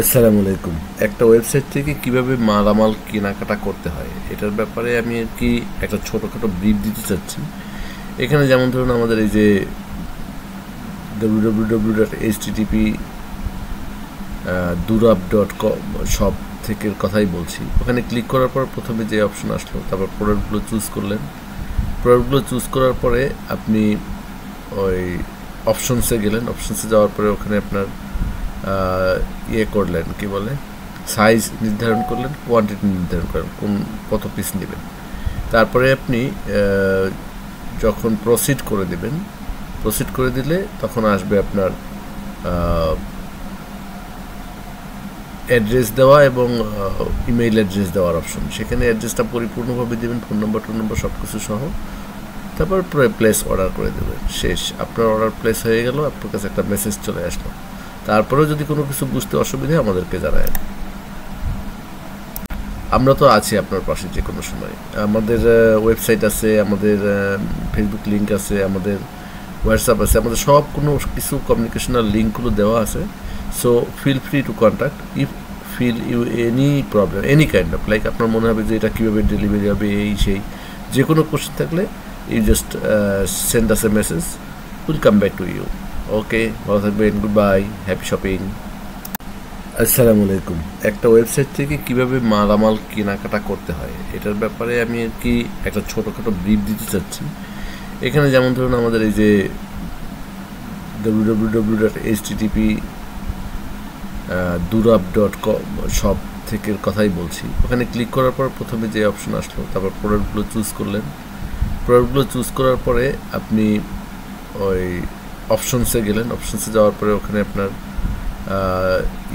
আসসালামু আলাইকুম। একটা ওয়েবসাইট থেকে কিভাবে মালামাল কেনাকাটা করতে হয় এটার ব্যাপারে আমি আর কি একটা ছোটোখাটো ব্রিফ দিতে চাচ্ছি। এখানে যেমন ধরুন আমাদের এই যে www.http durab.com সব থেকে কথাই বলছি। ওখানে ক্লিক করার পর প্রথমে যে অপশন আসলো, তারপর প্রোডাক্টগুলো চুজ করলেন। প্রোডাক্টগুলো চুজ করার পরে আপনি ওই অপশনসে গেলেন। অপশনসে যাওয়ার পরে ওখানে আপনার ইয়ে করলেন, কি বলে, সাইজ নির্ধারণ করলেন, কোয়ান্টিটি নির্ধারণ করলেন, কত পিস নেবেন। তারপরে আপনি যখন প্রসিড করে দেবেন, প্রসিড করে দিলে তখন আসবে আপনার অ্যাড্রেস দেওয়া এবং ইমেইল অ্যাড্রেস দেওয়ার অপশন। সেখানে অ্যাড্রেসটা পরিপূর্ণভাবে দেবেন, ফোন নম্বর সব কিছু সহ। তারপর প্লেস অর্ডার করে দেবেন। শেষ, আপনার অর্ডার প্লেস হয়ে গেল, আপনার কাছে একটা মেসেজ চলে আসলো। তারপরেও যদি কোনো কিছু বুঝতে অসুবিধা হয় আমাদেরকে জানায়, আমরা তো আছি আপনার পাশে যে কোনো সময়। আমাদের ওয়েবসাইট আছে, আমাদের ফেসবুক লিঙ্ক আছে, আমাদের হোয়াটসঅ্যাপ আছে, আমাদের সব কোনো কিছু কমিউনিকেশনাল লিঙ্কগুলো দেওয়া আছে। So feel free to contact if feel you any problem, any kind of, like আপনার মনে হবে যে এটা কীভাবে ডেলিভারি হবে, এই সেই যে কোনো কোশ্চেন থাকলে you just send us a message, will come back to you. Okay, ভালো থাকবেন, গুড বাই, হ্যাপি শপিং। আসসালামু আলাইকুম। একটা ওয়েবসাইট থেকে কিভাবে মালামাল কেনাকাটা করতে হয় এটার ব্যাপারে আমি আর কি একটা ছোটোখাটো ব্রিফ দিতে চাচ্ছি। এখানে যেমন ধরুন আমাদের এই যে www.http durab.com সব থেকে কথাই বলছি। ওখানে ক্লিক করার পর প্রথমে যে অপশন আসলো, তারপর প্রোডাক্টগুলো চুজ করলেন। প্রোডাক্টগুলো চুজ করার পরে আপনি ওই অপশনসে গেলেন। অপশনসে যাওয়ার পরে ওখানে আপনার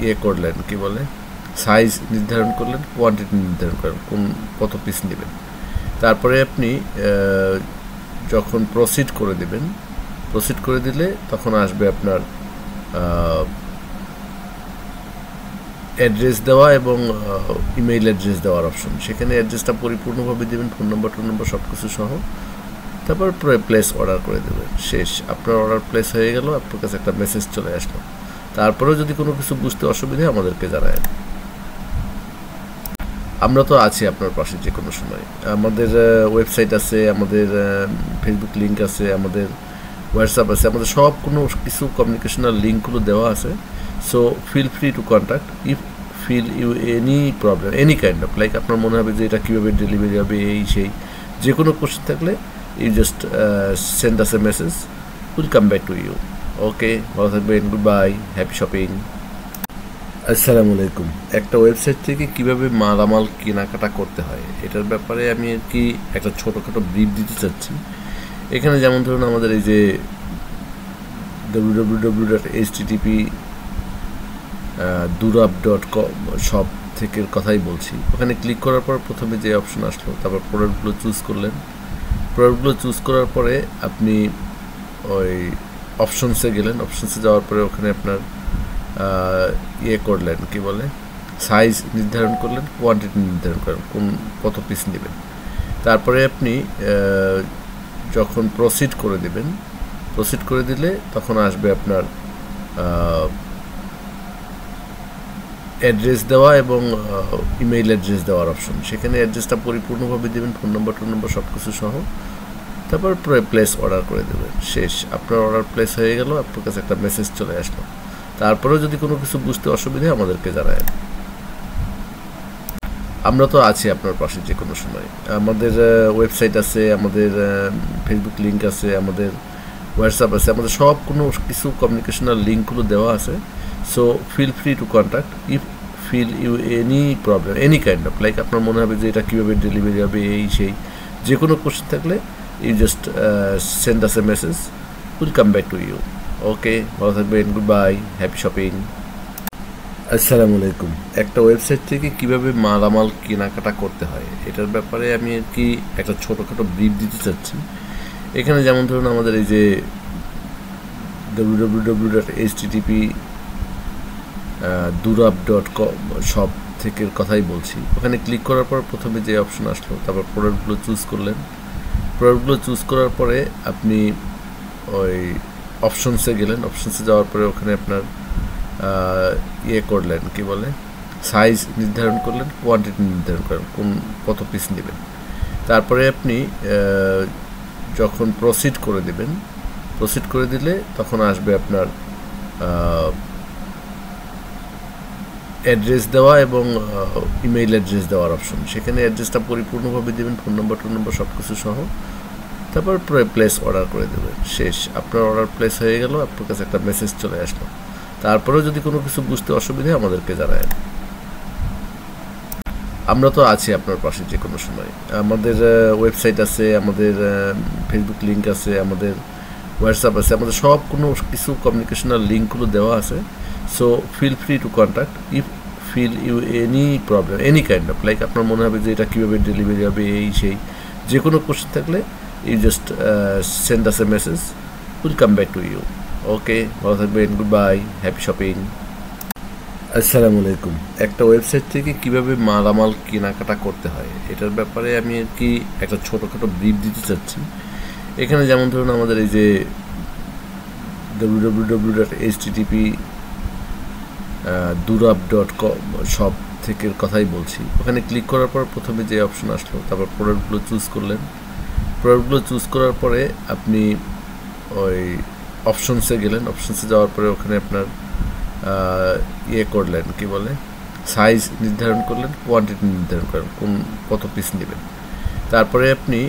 ইয়ে করলেন, কি বলে, সাইজ নির্ধারণ করলেন, কোয়ান্টিটি নির্ধারণ করলেন, কত পিস নেবেন। তারপরে আপনি যখন প্রসিড করে দেবেন, প্রসিড করে দিলে তখন আসবে আপনার অ্যাড্রেস দেওয়া এবং ইমেইল অ্যাড্রেস দেওয়ার অপশন। সেখানে অ্যাড্রেসটা পরিপূর্ণভাবে দেবেন, ফোন নম্বর সব কিছু সহ। তারপর প্লেস অর্ডার করে দেবেন। শেষ, আপনার অর্ডার প্লেস হয়ে গেল, আপনার কাছে একটা মেসেজ চলে আসলো। তারপরেও যদি কোনো কিছু বুঝতে অসুবিধা হয় আমাদেরকে জানায়, আমরা তো আছি আপনার পাশে যে কোনো সময়। আমাদের ওয়েবসাইট আছে, আমাদের ফেসবুক লিঙ্ক আছে, আমাদের হোয়াটসঅ্যাপ আছে, আমাদের সব কোনো কিছু কমিউনিকেশনাল লিঙ্কগুলো দেওয়া আছে। So feel free to contact if feel you any problem, any kind of, like আপনার মনে হবে যে এটা কীভাবে ডেলিভারি হবে, এই সেই যে কোনো কোশ্চেন থাকলে you just send us a message, will come back to you. Okay, ভালো থাকবেন, গুড বাই, হ্যাপি শপিং। আসসালামু আলাইকুম। একটা ওয়েবসাইট থেকে কিভাবে মালামাল কেনাকাটা করতে হয় এটার ব্যাপারে আমি আর কি একটা ছোটোখাটো ব্রিফ দিতে চাচ্ছি। এখানে যেমন ধরুন আমাদের এই যে www.http durab.com সব থেকে কথাই বলছি। ওখানে ক্লিক করার পর প্রথমে যে অপশন আসলো, তারপর প্রোডাক্টগুলো চুজ করলেন। প্রোডাক্টগুলো চুজ করার পরে আপনি ওই অপশনসে গেলেন। অপশনসে যাওয়ার পরে ওখানে আপনার ইয়ে করলেন, কি বলে, সাইজ নির্ধারণ করলেন, কোয়ান্টিটি নির্ধারণ করলেন, কত পিস নেবেন। তারপরে আপনি যখন প্রসিড করে দেবেন, প্রসিড করে দিলে তখন আসবে আপনার অ্যাড্রেস দেওয়া এবং ইমেইল অ্যাড্রেস দেওয়ার অপশন। সেখানে অ্যাড্রেসটা পরিপূর্ণভাবে দেবেন, ফোন নম্বর সব কিছু সহ। তারপর প্লেস অর্ডার করে দেবেন। শেষ, আপনার অর্ডার প্লেস হয়ে গেল, আপনার কাছে একটা মেসেজ চলে আসলো। তারপরেও যদি কোনো কিছু বুঝতে অসুবিধা হয় আমাদেরকে জানায়, আমরা তো আছি আপনার পাশে যে কোনো সময়। আমাদের ওয়েবসাইট আছে, আমাদের ফেসবুক লিঙ্ক আছে, আমাদের হোয়াটসঅ্যাপ আছে, আমাদের সব কোনো কিছু কমিউনিকেশনাল লিঙ্কগুলো দেওয়া আছে। So feel free to contact if feel you any problem, any kind of, like আপনার মনে হবে যে এটা কীভাবে ডেলিভারি হবে, এই সেই যে কোনো কোশ্চেন থাকলে you just send us a message, will come back to you. Okay, ভালো থাকবেন, গুড বাই, হ্যাপি শপিং। আসসালামু আলাইকুম। একটা ওয়েবসাইট থেকে কিভাবে মালামাল কেনাকাটা করতে হয় এটার ব্যাপারে আমি আর কি একটা ছোটোখাটো ব্রিফ দিতে চাচ্ছি। এখানে যেমন ধরুন আমাদের এই যে www.http durab.com সব থেকে কথাই বলছি। ওখানে ক্লিক করার পর প্রথমে যে অপশন আসলো, তারপর প্রোডাক্টগুলো চুজ করলেন। প্রোডাক্টগুলো চুজ করার পরে আপনি ওই অপশনসে গেলেন। অপশনসে যাওয়ার পরে ওখানে আপনার ইয়ে করলেন, কি বলে, সাইজ নির্ধারণ করলেন, কোয়ান্টিটি নির্ধারণ করলেন, কত পিস নেবেন। তারপরে আপনি যখন প্রসিড করে দিবেন, প্রসিড করে দিলে তখন আসবে আপনার অ্যাড্রেস দেওয়া এবং ইমেইল অ্যাড্রেস দেওয়ার অপশন। সেখানে অ্যাড্রেসটা পরিপূর্ণভাবে দেবেন, ফোন নম্বর সব কিছু সহ। তারপর প্লেস অর্ডার করে দেবেন। শেষ, আপনার অর্ডার প্লেস হয়ে গেল, আপনার কাছে একটা মেসেজ চলে আসলো। তারপরেও যদি কোনো কিছু বুঝতে অসুবিধা হয় আমাদেরকে জানায়। আমরা তো আছি আপনার পাশে যে কোনো সময়। আমাদের ওয়েবসাইট আছে, আমাদের ফেসবুক লিঙ্ক আছে, আমাদের হোয়াটসঅ্যাপ আছে, আমাদের সব কোনো কিছু কমিউনিকেশনাল লিঙ্কগুলো দেওয়া আছে। So feel free to contact if feel you any problem, any kind of, like আপনার মনে হবে যে এটা কীভাবে ডেলিভারি হবে, এই সেই যে কোনো কোশ্চেন থাকলে you just send us a message, will come back to you. Okay, ভালো থাকবেন, গুড বাই, হ্যাপি শপিং। আসসালামু আলাইকুম। একটা ওয়েবসাইট থেকে কিভাবে মালামাল কেনাকাটা করতে হয় এটার ব্যাপারে আমি আর কি একটা ছোটোখাটো ব্রিফ দিতে চাচ্ছি। এখানে যেমন ধরুন আমাদের এই যে www.http://durab.com শপ থেকে কথাই বলছি। ওখানে ক্লিক করার পর প্রথমে যে অপশন আসলো, তারপর প্রোডাক্টগুলো চুজ করলেন। প্রোডাক্টগুলো চুজ করার পরে আপনি ওই অপশনসে গেলেন। অপশনসে যাওয়ার পরে ওখানে আপনার ইয়ে করলেন, কি বলে, সাইজ নির্ধারণ করলেন, কোয়ান্টিটি নির্ধারণ করলেন, কত পিস নেবেন। তারপরে আপনি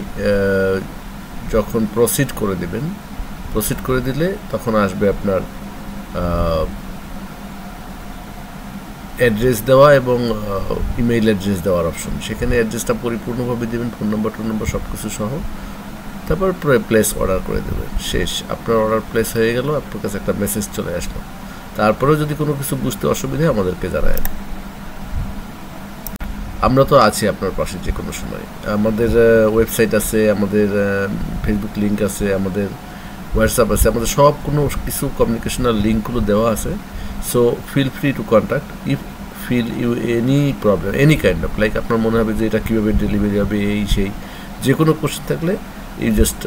যখন প্রসিড করে দিবেন, প্রসিড করে দিলে তখন আসবে আপনার অ্যাড্রেস দেওয়া এবং ইমেইল অ্যাড্রেস দেওয়ার অপশন। সেখানে অ্যাড্রেসটা পরিপূর্ণভাবে দেবেন, ফোন নম্বর সব কিছু সহ। তারপর প্লেস অর্ডার করে দেবেন। শেষ, আপনার অর্ডার প্লেস হয়ে গেল, আপনার কাছে একটা মেসেজ চলে আসলো। তারপরেও যদি কোনো কিছু বুঝতে অসুবিধা হয় আমাদেরকে জানায়। আমরা তো আছি আপনার পাশে যে কোনো সময়। আমাদের ওয়েবসাইট আছে, আমাদের ফেসবুক লিঙ্ক আছে, আমাদের হোয়াটসঅ্যাপ আছে, আমাদের সব কোনো কিছু কমিউনিকেশনাল লিঙ্কগুলো দেওয়া আছে। So feel free to contact if feel you any problem, any kind of, like আপনার মনে হবে যে এটা কীভাবে ডেলিভারি হবে, এই সেই যে কোনো কোশ্চেন থাকলে you just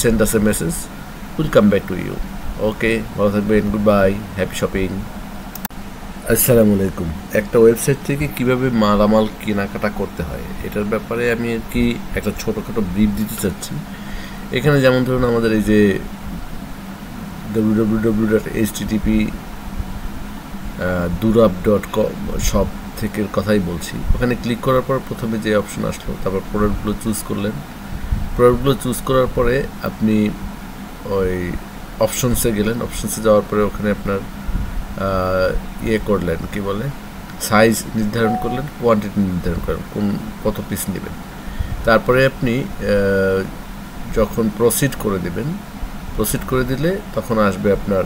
send us a message, will come back to you. Okay, ভালো থাকবেন, গুড বাই, হ্যাপি শপিং। আসসালামু আলাইকুম। একটা ওয়েবসাইট থেকে কিভাবে মালামাল কেনাকাটা করতে হয় এটার ব্যাপারে আমি আর কি একটা ছোটোখাটো ব্রিফ দিতে চাচ্ছি। এখানে যেমন ধরুন আমাদের এই যে www.http://durab.com শপ থেকে কথাই বলছি। ওখানে ক্লিক করার পর প্রথমে যে অপশন আসলো, তারপর প্রোডাক্টগুলো চুজ করলেন। প্রোডাক্টগুলো চুজ করার পরে আপনি ওই অপশনসে গেলেন। অপশনসে যাওয়ার পরে ওখানে আপনার ইয়ে করলেন, কি বলে, সাইজ নির্ধারণ করলেন, কোয়ান্টিটি নির্ধারণ করলেন, কত পিস নেবেন। তারপরে আপনি যখন প্রসিড করে দিবেন, প্রসিড করে দিলে তখন আসবে আপনার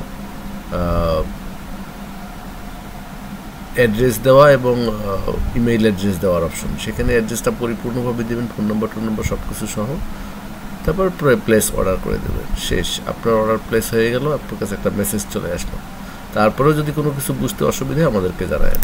অ্যাড্রেস দেওয়া এবং ইমেইল অ্যাড্রেস দেওয়ার অপশন। সেখানে অ্যাড্রেসটা পরিপূর্ণভাবে দেবেন, ফোন নম্বর সব কিছু সহ। তারপর প্লেস অর্ডার করে দেবেন। শেষ, আপনার অর্ডার প্লেস হয়ে গেল, আপনার কাছে একটা মেসেজ চলে আসলো। তারপরেও যদি কোনো কিছু বুঝতে অসুবিধা হয় আমাদেরকে জানায়।